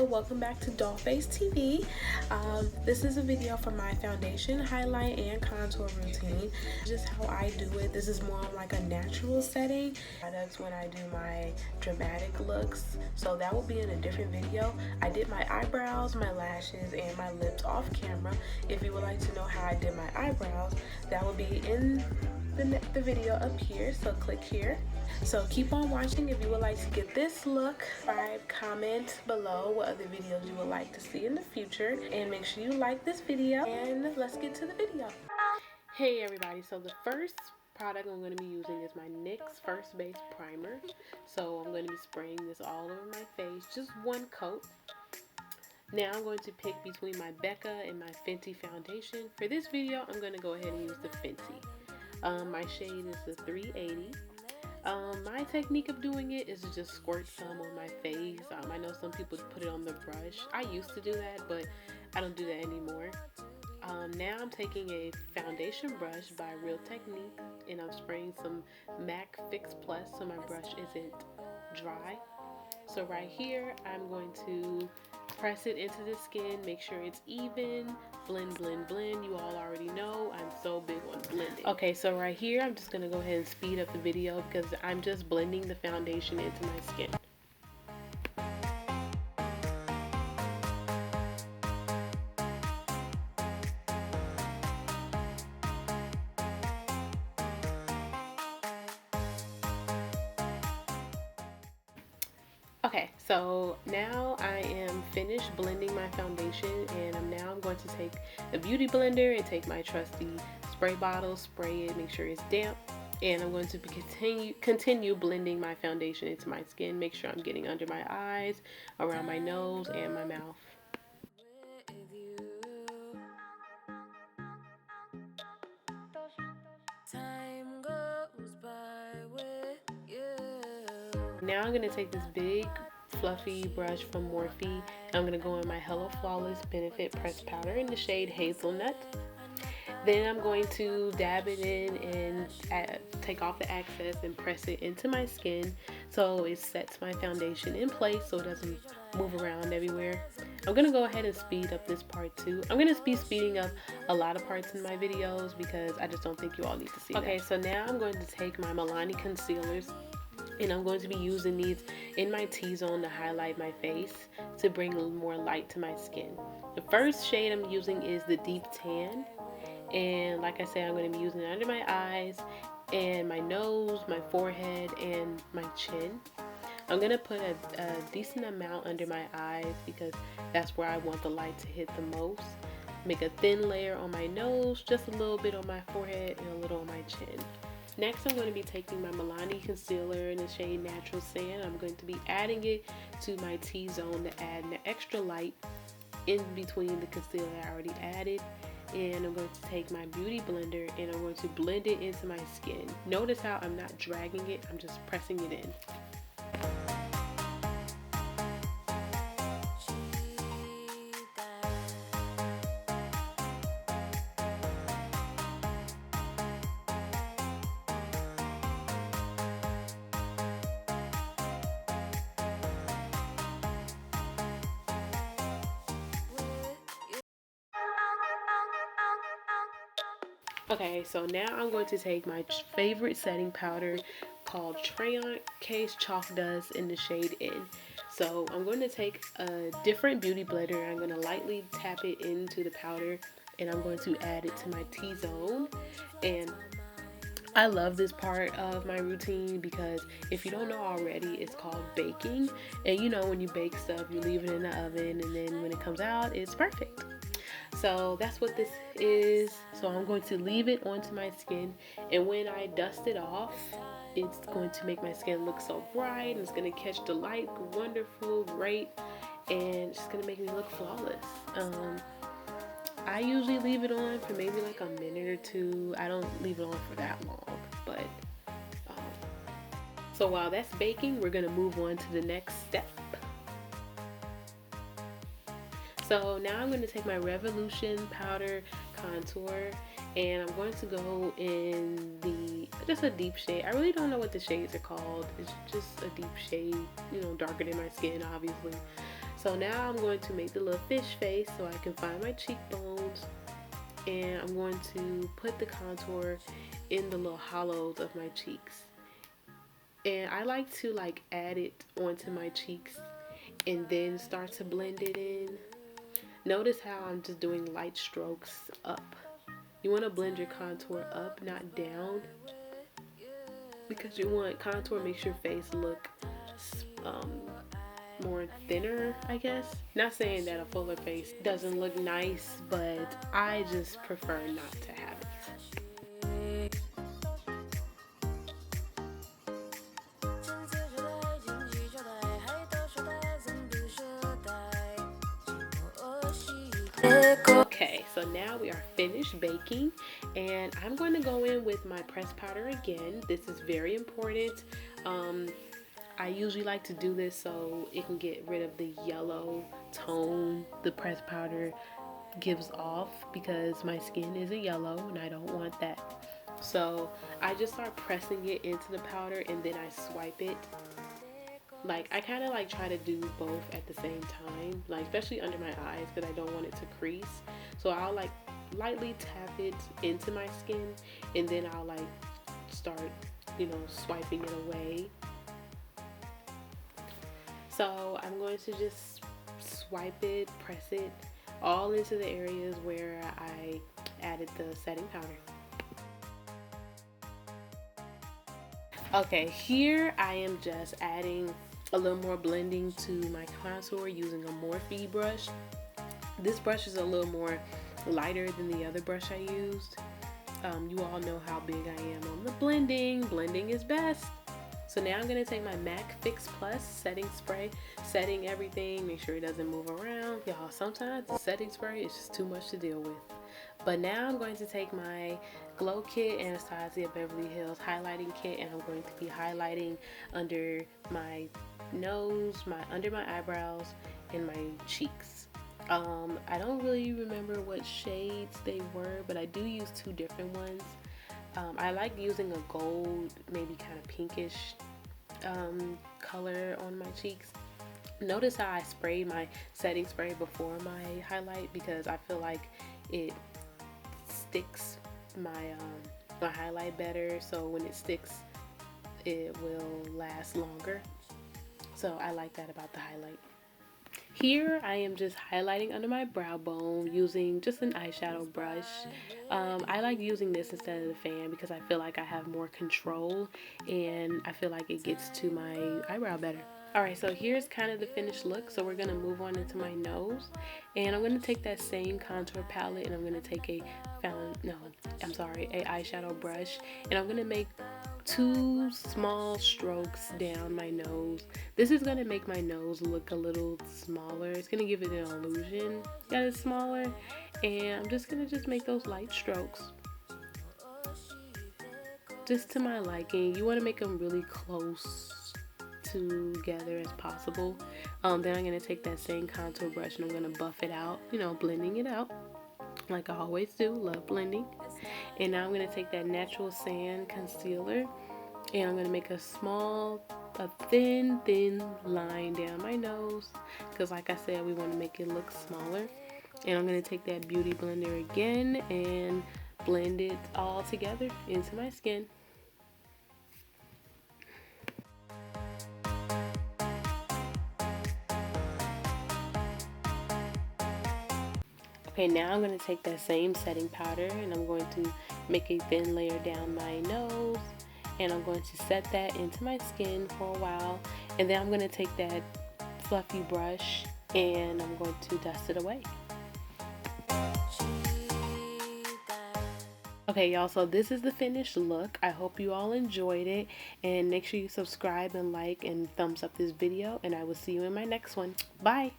welcome back to Dollface TV. This is a video for my foundation, highlight, and contour routine. Just how I do it. This is more on like a natural setting. That's when I do my dramatic looks, so that will be in a different video. I did my eyebrows, my lashes, and my lips off camera. If you would like to know how I did my eyebrows, that will be in the video up here, so click here. So keep on watching if you would like to get this look. Subscribe, comment below what other videos you would like to see in the future, and make sure you like this video, and let's get to the video. Hey everybody, so the first product I'm going to be using is my NYX First Base Primer. So I'm going to be spraying this all over my face, just one coat. Now I'm going to pick between my Becca and my Fenty foundation. For this video, I'm going to go ahead and use the Fenty. My shade is the 380. My technique of doing it is to just squirt some on my face. I know some people put it on the brush. I used to do that, but I don't do that anymore. Now I'm taking a foundation brush by Real Technique, and I'm spraying some MAC Fix Plus so my brush isn't dry. So right here, I'm going to press it into the skin, make sure it's even, blend, blend, blend. You all already know I'm so big on blending. Okay, so right here, I'm just gonna go ahead and speed up the video because I'm just blending the foundation into my skin. Okay, so now I am finished blending my foundation, and I'm going to take a beauty blender and take my trusty spray bottle, spray it, make sure it's damp, and I'm going to continue blending my foundation into my skin. Make sure I'm getting under my eyes, around my nose, and my mouth. Now I'm going to take this big fluffy brush from Morphe, and I'm going to go in my Hello Flawless Benefit Pressed Powder in the shade Hazelnut. Then I'm going to dab it in and take off the excess and press it into my skin so it sets my foundation in place so it doesn't move around everywhere. I'm going to go ahead and speed up this part too. I'm going to be speeding up a lot of parts in my videos because I just don't think you all need to see that. Okay, so now I'm going to take my Milani concealers, and I'm going to be using these in my T-zone to highlight my face to bring a little more light to my skin. The first shade I'm using is the Deep Tan, and like I said, I'm going to be using it under my eyes and my nose, my forehead, and my chin. I'm going to put a decent amount under my eyes because that's where I want the light to hit the most. Make a thin layer on my nose, just a little bit on my forehead, and a little on my chin. Next, I'm going to be taking my Milani concealer in the shade Natural Sand. I'm going to be adding it to my T-zone to add an extra light in between the concealer I already added. And I'm going to take my beauty blender and I'm going to blend it into my skin. Notice how I'm not dragging it, I'm just pressing it in. Okay, so now I'm going to take my favorite setting powder called Trayon Case Chalk Dust in the shade In. So I'm going to take a different beauty blender. I'm going to lightly tap it into the powder, and I'm going to add it to my T-zone. And I love this part of my routine because if you don't know already, it's called baking. And you know, when you bake stuff, you leave it in the oven, and then when it comes out, it's perfect. So that's what this is. So I'm going to leave it onto my skin, and when I dust it off, it's going to make my skin look so bright, and it's going to catch the light wonderful, great, and it's going to make me look flawless. I usually leave it on for maybe like a minute or two. I don't leave it on for that long, but so while that's baking, we're going to move on to the next step. So now I'm going to take my Revolution Powder Contour, and I'm going to go in just a deep shade. I really don't know what the shades are called. It's just a deep shade, you know, darker than my skin, obviously. So now I'm going to make the little fish face so I can find my cheekbones, and I'm going to put the contour in the little hollows of my cheeks. And I like to like add it onto my cheeks and then start to blend it in. Notice how I'm just doing light strokes up. You want to blend your contour up, not down, because you want contour makes your face look more thinner, I guess. Not saying that a fuller face doesn't look nice, but I just prefer not to have it. Okay, so now we are finished baking, and I'm going to go in with my pressed powder again. This is very important. I usually like to do this so it can get rid of the yellow tone the pressed powder gives off, because my skin isn't yellow and I don't want that. So I just start pressing it into the powder and then I swipe it. Like, I kind of like try to do both at the same time, like especially under my eyes, because I don't want it to crease. So I'll like lightly tap it into my skin and then I'll like start, you know, swiping it away. So I'm going to just swipe it, press it all into the areas where I added the setting powder. Okay, here I am just adding a little more blending to my contour using a Morphe brush. This brush is a little more lighter than the other brush I used. You all know how big I am on the blending. Blending is best. So now I'm going to take my MAC Fix Plus setting spray, setting everything, make sure it doesn't move around. Y'all, sometimes the setting spray is just too much to deal with. But now I'm going to take my Glow Kit Anastasia Beverly Hills highlighting kit, and I'm going to be highlighting under my nose, under my eyebrows, and my cheeks. I don't really remember what shades they were, but I do use two different ones. I like using a gold, maybe kind of pinkish color on my cheeks. Notice how I sprayed my setting spray before my highlight, because I feel like it sticks my my highlight better. So when it sticks, it will last longer. So I like that about the highlight. Here I am just highlighting under my brow bone using just an eyeshadow brush. I like using this instead of the fan because I feel like I have more control and I feel like it gets to my eyebrow better. Alright, so here's kind of the finished look. So we're going to move on into my nose, and I'm going to take that same contour palette and I'm going to take a eyeshadow brush, and I'm going to make two small strokes down my nose. This is going to make my nose look a little smaller. It's going to give it an illusion that it's smaller, and I'm just going to make those light strokes just to my liking. You want to make them really close together as possible. Then I'm going to take that same contour brush and I'm going to buff it out, you know, blending it out like I always do. Love blending. And now I'm going to take that Natural Sand concealer and I'm going to make a thin line down my nose, because like I said, we want to make it look smaller. And I'm going to take that Beauty Blender again and blend it all together into my skin. Okay, now I'm going to take that same setting powder and I'm going to make a thin layer down my nose, and I'm going to set that into my skin for a while, and then I'm going to take that fluffy brush and I'm going to dust it away. Okay, y'all, so this is the finished look. I hope you all enjoyed it, and make sure you subscribe and like and thumbs up this video, and I will see you in my next one. Bye!